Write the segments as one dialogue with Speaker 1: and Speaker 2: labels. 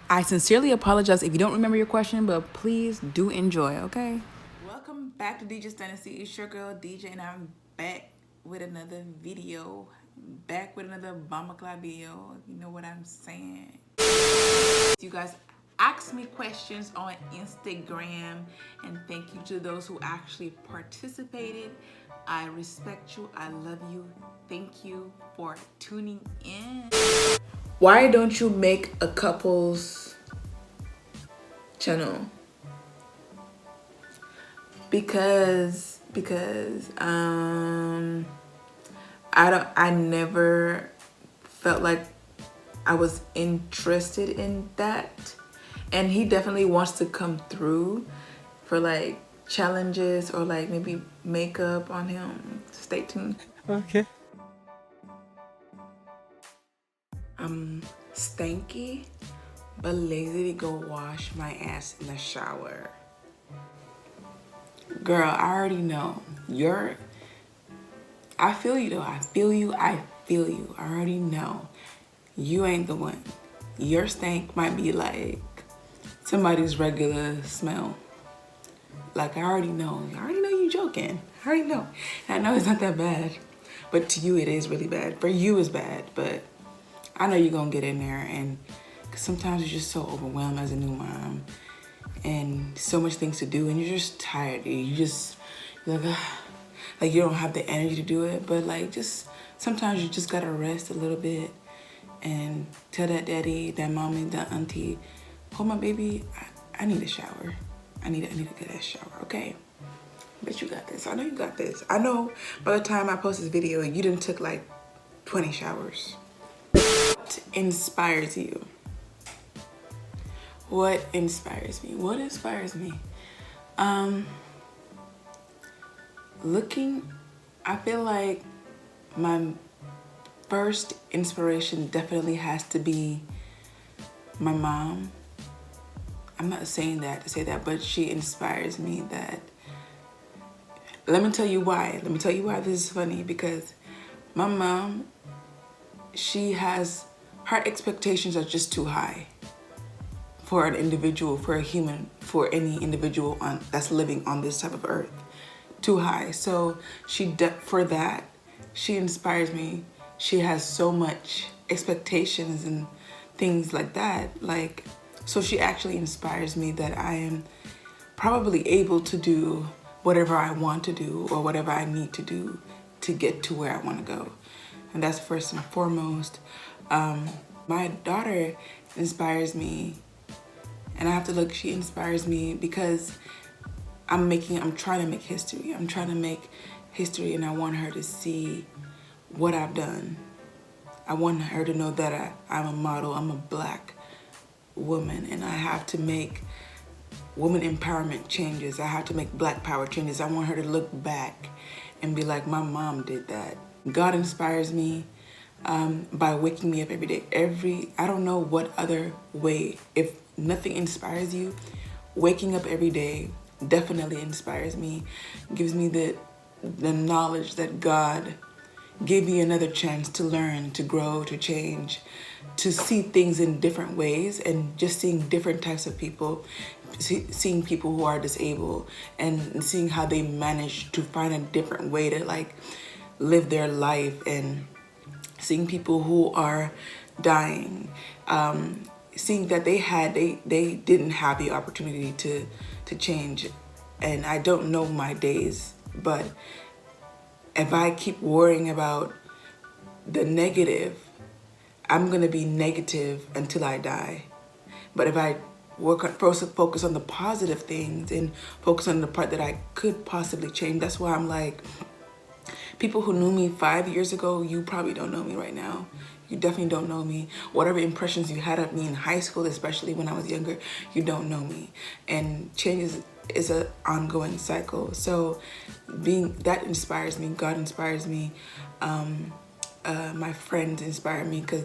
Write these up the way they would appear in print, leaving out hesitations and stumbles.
Speaker 1: I sincerely apologize if you don't remember your question, but please do enjoy, okay? Welcome back to DJ's Dynasty. It's your girl DJ, and I'm back with another video. Back with another Bomber Club video. You know what I'm saying? You guys ask me questions on Instagram, and thank you to those who actually participated. I respect you. I love you. Thank you for tuning in. Why don't you make a couples channel? Because I never felt like I was interested in that, and he definitely wants to come through for like challenges or like maybe makeup on him. Stay tuned.
Speaker 2: Okay.
Speaker 1: I'm stanky but lazy to go wash my ass in the shower. Girl, I already know. I feel you though. I feel you. I already know. You ain't the one. Your stank might be like somebody's regular smell. Like I already know. I already know you joking. I already know. And I know it's not that bad. But to you it is really bad. For you it's bad. But I know you're gonna get in there, and cause sometimes you're just so overwhelmed as a new mom and so much things to do, and you're just tired. You're like, ugh. Like you don't have the energy to do it, but like just sometimes you just gotta rest a little bit and tell that daddy, that mommy, that auntie, hold my baby, I need a shower. I need a good ass shower, okay? But you got this. I know you got this. I know by the time I post this video, you done took like 20 showers. What inspires you? What inspires me? What inspires me? I feel like my first inspiration definitely has to be my mom. I'm not saying that to say that, but she inspires me that. Let me tell you why. Let me tell you why this is funny, because my mom, her expectations are just too high for an individual, for a human, for any individual that's living on this type of earth. Too high. So for that, she inspires me. She has so much expectations and things like that. So she actually inspires me that I am probably able to do whatever I want to do or whatever I need to do to get to where I want to go. And that's first and foremost. My daughter inspires me, and I have to look, she inspires me because I'm trying to make history. I'm trying to make history, and I want her to see what I've done. I want her to know that I'm a model. I'm a Black woman, and I have to make woman empowerment changes. I have to make Black power changes. I want her to look back and be like, my mom did that. God inspires me by waking me up every day. I don't know what other way. If nothing inspires you, waking up every day definitely inspires me. Gives me the knowledge that God gave me another chance to learn, to grow, to change, to see things in different ways, and just seeing different types of people, seeing people who are disabled and seeing how they manage to find a different way to like live their life, and seeing people who are dying, seeing that they didn't have the opportunity to change. And I don't know my days, but if I keep worrying about the negative, I'm gonna be negative until I die. But if I focus on the positive things and focus on the part that I could possibly change, that's why I'm like, people who knew me 5 years ago, you probably don't know me right now. You definitely don't know me. Whatever impressions you had of me in high school, especially when I was younger, you don't know me. And change is an ongoing cycle. So that inspires me. God inspires me. My friends inspire me because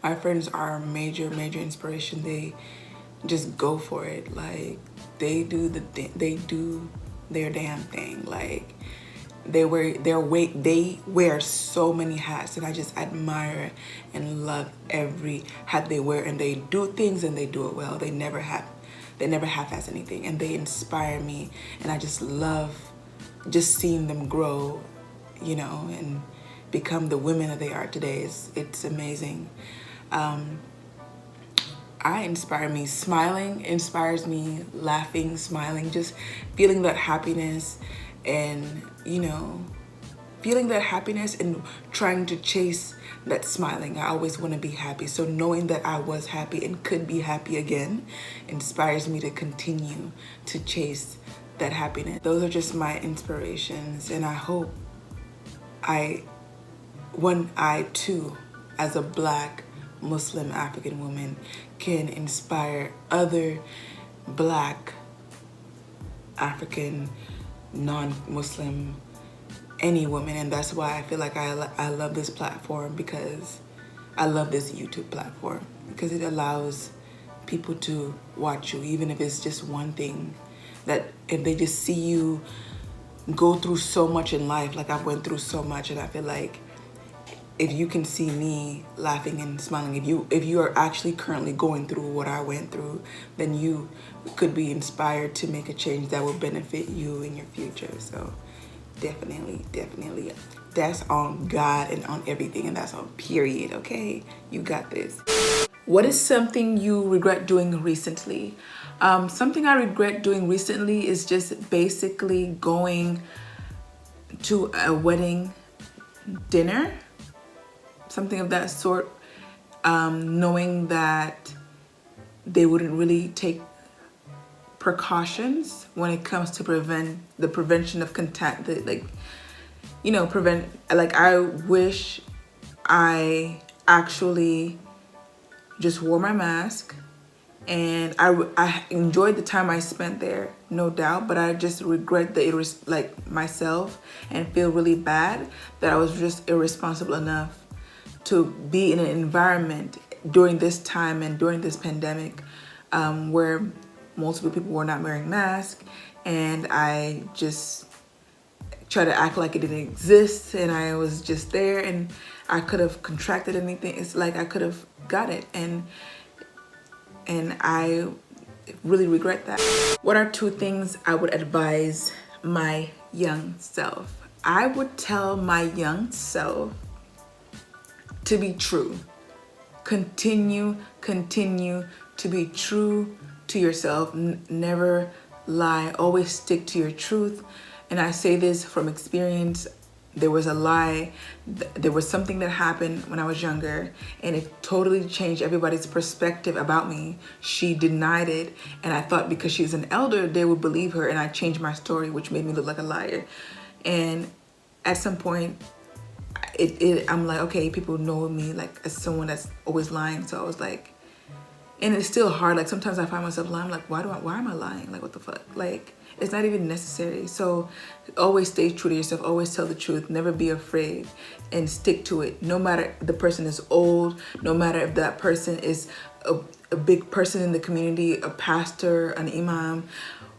Speaker 1: my friends are a major inspiration. They just go for it. Like they do their damn thing. Like they wear so many hats, and I just admire and love every hat they wear, and they do things and they do it well. They never half-ass anything, and they inspire me, and I just love just seeing them grow, you know, and become the women that they are today. It's amazing. Smiling inspires me, laughing, smiling, just feeling that happiness, and you know, feeling that happiness and trying to chase that smiling. I always want to be happy, so knowing that I was happy and could be happy again inspires me to continue to chase that happiness. Those are just my inspirations, and I hope when I too, as a Black Muslim African woman, can inspire other Black African non-Muslim any woman. And that's why I feel like I love this platform, because I love this YouTube platform, because it allows people to watch you, even if it's just one thing, that if they just see you go through so much in life, like I've went through so much, and I feel like if you can see me laughing and smiling, if you are actually currently going through what I went through, then you could be inspired to make a change that will benefit you in your future. So definitely, that's on God and on everything, and that's on period, okay? You got this. What is something you regret doing recently? Something I regret doing recently is just basically going to a wedding dinner, something of that sort, knowing that they wouldn't really take precautions when it comes to prevention of contact, I wish I actually just wore my mask, and I enjoyed the time I spent there, no doubt, but I just regret that it was like myself, and feel really bad that I was just irresponsible enough to be in an environment during this time and during this pandemic where multiple people were not wearing masks, and I just try to act like it didn't exist, and I was just there, and I could have contracted anything. It's like I could have got it, and I really regret that. What are 2 things I would advise my young self? I would tell my young self to be true. Continue to be true to yourself. Never lie. Always stick to your truth. And I say this from experience. There was a lie. There was something that happened when I was younger, and it totally changed everybody's perspective about me. She denied it, and I thought because she's an elder, they would believe her, and I changed my story, which made me look like a liar. And at some point, I'm like, okay, people know me like as someone that's always lying. So I was like, and it's still hard. Like sometimes I find myself lying. I'm like, why am I lying? Like, what the fuck? Like, it's not even necessary. So always stay true to yourself. Always tell the truth. Never be afraid, and stick to it. No matter if the person is old, no matter if that person is a big person in the community, a pastor, an imam,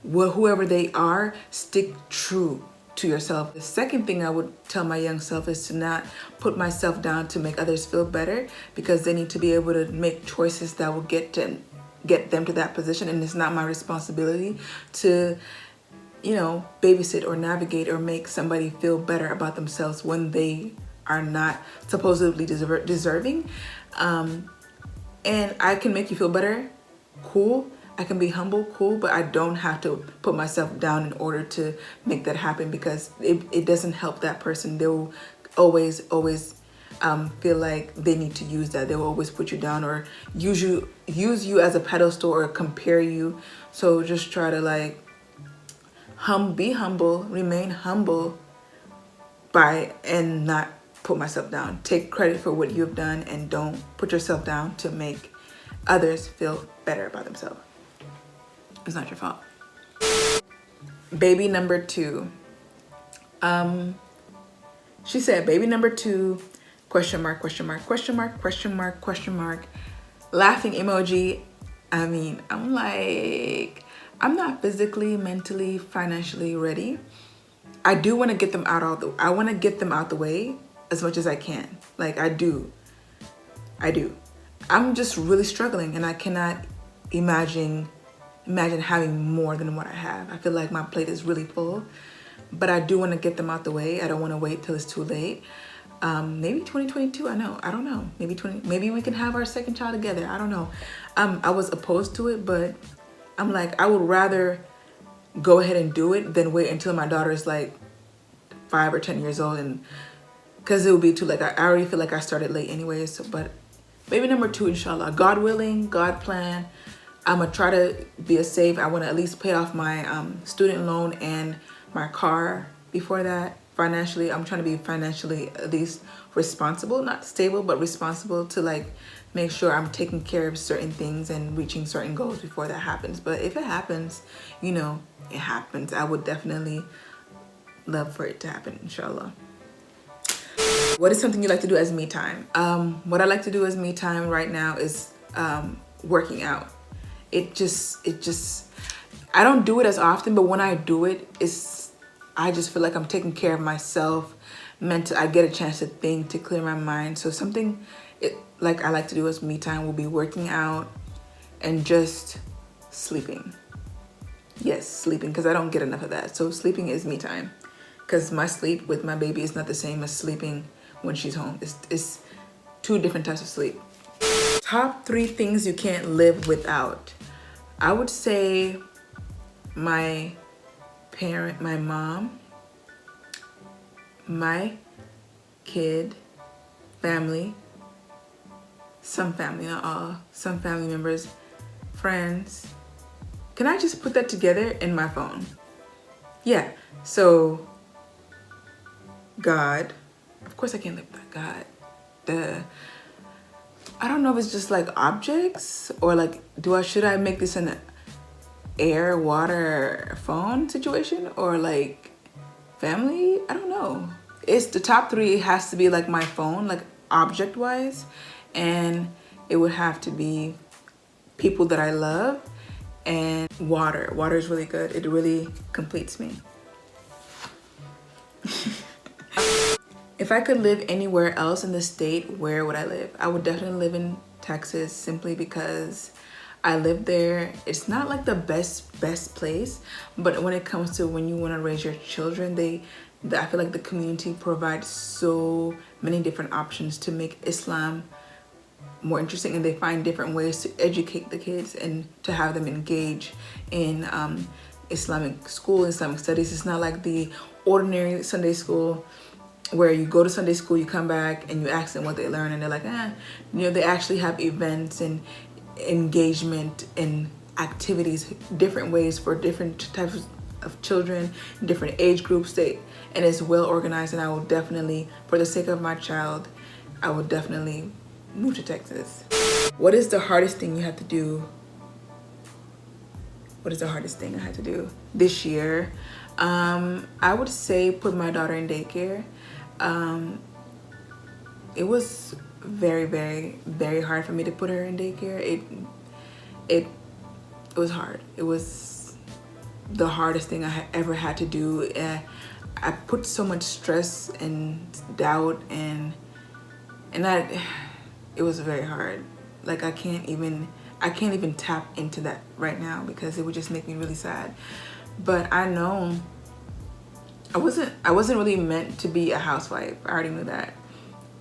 Speaker 1: whoever they are, stick true to yourself. The second thing I would tell my young self is to not put myself down to make others feel better, because they need to be able to make choices that will get them to that position, and it's not my responsibility to, you know, babysit or navigate or make somebody feel better about themselves when they are not supposedly deserving. And I can make you feel better, cool. I can be humble, cool, but I don't have to put myself down in order to make that happen, because it doesn't help that person. They'll always feel like they need to use that. They will always put you down or use you as a pedestal or compare you. So just try to like be humble, remain humble and not put myself down. Take credit for what you've done, and don't put yourself down to make others feel better about themselves. It's not your fault. Baby number 2. She said, baby number 2, question mark, question mark, question mark, question mark, question mark, laughing emoji. I mean, I'm like, I'm not physically, mentally, financially ready. I do want to get them out I want to get them out the way as much as I can. Like I do. I'm just really struggling, and I cannot imagine having more than what I have. I feel like my plate is really full, but I do want to get them out the way. I don't want to wait till it's too late. Maybe 2022. I don't know. Maybe we can have our second child together. I don't know. I was opposed to it, but I'm like, I would rather go ahead and do it than wait until my daughter is like 5 or 10 years old, and because it would be too late. I already feel like I started late anyways. So, but baby number 2, inshallah, God willing, God plan. I'm gonna try to be safe. I want to at least pay off my student loan and my car before that. Financially, I'm trying to be financially at least responsible, not stable, but responsible, to like make sure I'm taking care of certain things and reaching certain goals before that happens. But if it happens, you know, it happens. I would definitely love for it to happen, inshallah. What is something you like to do as me time? What I like to do as me time right now is working out. It just, I don't do it as often, but when I do it, I just feel like I'm taking care of myself. I get a chance to think, to clear my mind. So something like I like to do as me time will be working out and just sleeping. Yes, sleeping, because I don't get enough of that. So sleeping is me time, because my sleep with my baby is not the same as sleeping when she's home. It's 2 different types of sleep. Top 3 things you can't live without. I would say my mom, my kid, family, some family, not all, some family members, friends. Can I just put that together in my phone? Yeah, so God, of course I can't live without God. I don't know if it's just like objects, or like, should I make this an air, water, phone situation, or like family? I don't know. It's the top 3. It has to be like my phone, like object wise, and it would have to be people that I love, and water. Water is really good. It really completes me. If I could live anywhere else in the state, where would I live? I would definitely live in Texas, simply because I live there. It's not like the best place, but when it comes to when you want to raise your children, I feel like the community provides so many different options to make Islam more interesting, and they find different ways to educate the kids and to have them engage in Islamic school, Islamic studies. It's not like the ordinary Sunday school where you go to Sunday school, you come back and you ask them what they learn, and they're like, you know, they actually have events and engagement and activities, different ways for different types of children, different age groups, and it's well organized. And I will definitely, for the sake of my child, I would definitely move to Texas. What is the hardest thing you have to do? What is the hardest thing I had to do this year? I would say put my daughter in daycare. It was very, very, very hard for me to put her in daycare. It was hard. It was the hardest thing I had ever had to do. I put so much stress and doubt, and it was very hard. Like I can't even tap into that right now, because it would just make me really sad. But I know I wasn't really meant to be a housewife. I already knew that.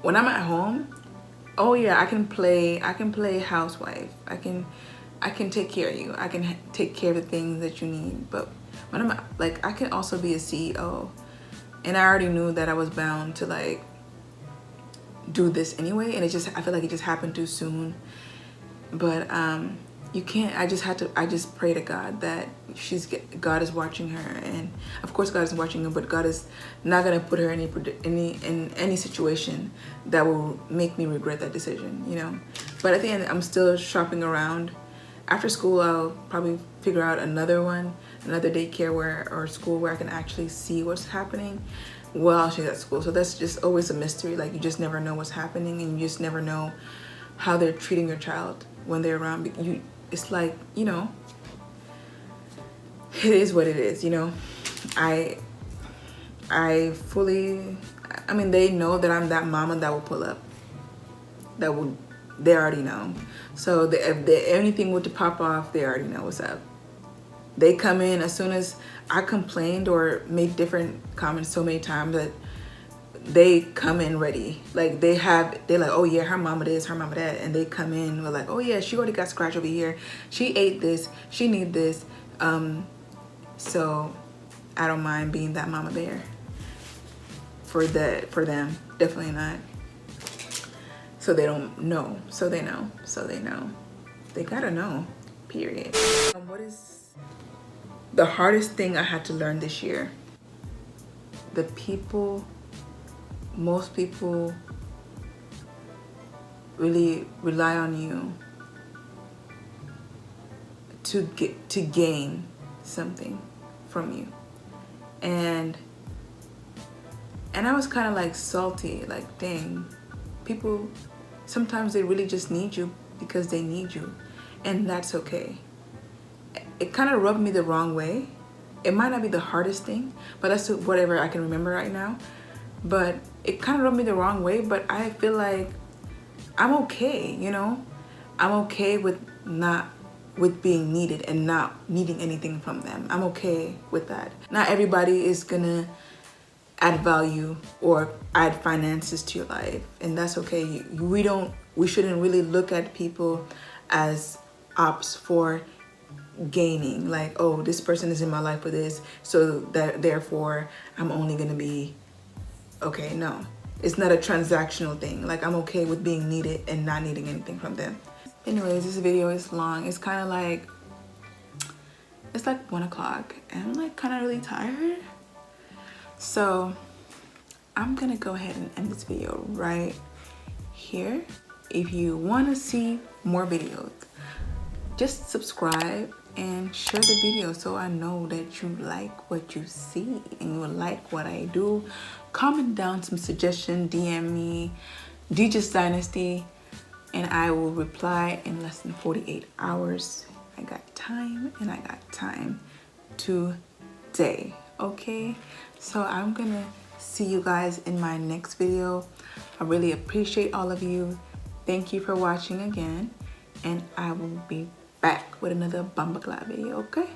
Speaker 1: When I'm at home, oh yeah, I can play housewife. I can take care of you. I can take care of the things that you need. But when I'm like, I can also be a CEO. And I already knew that I was bound to like do this anyway, and I feel like it just happened too soon. But you can't. I just pray to God that God is watching her, and of course God is watching her, but God is not gonna put her in any situation that will make me regret that decision, you know. But at the end, I'm still shopping around. After school, I'll probably figure out another daycare or school where I can actually see what's happening while she's at school. So that's just always a mystery. Like, you just never know what's happening, and you just never know how they're treating your child when they're around. It's like, you know, it is what it is, you know. I mean, they know that I'm that mama that will pull up. They already know. So if anything were to pop off, they already know what's up. They come in as soon as I complained or made different comments so many times that they come in ready. Like they're like, oh yeah, her mama this, her mama that. And they come in with like, oh yeah, she already got scratch over here. She ate this, she need this. So I don't mind being that mama bear for them. Definitely not. So they don't know. So they know. So they know. They gotta know. Period. What is the hardest thing I had to learn this year? Most people really rely on you to gain something from you. And I was kind of like salty, like dang, people sometimes they really just need you because they need you, and that's okay. It kind of rubbed me the wrong way. It might not be the hardest thing, but that's whatever I can remember right now. But it kind of rubbed me the wrong way, but I feel like I'm okay, you know? I'm okay with being needed and not needing anything from them. I'm okay with that. Not everybody is gonna add value or add finances to your life, and that's okay. We shouldn't really look at people as ops for gaining, like, oh, this person is in my life for this, so that therefore I'm only gonna be okay. No, it's not a transactional thing. Like, I'm okay with being needed and not needing anything from them. Anyways, this video is long. It's kind of like, it's like 1 o'clock and I'm like kind of really tired. So I'm gonna go ahead and end this video right here. If you want to see more videos, just subscribe and share the video so I know that you like what you see and you like what I do. Comment down some suggestion, DM me, DJ's Dynasty, and I will reply in less than 48 hours. I got time, and I got time today, okay? So I'm gonna see you guys in my next video. I really appreciate all of you. Thank you for watching again, and I will be back with another Bumba Clap video, okay?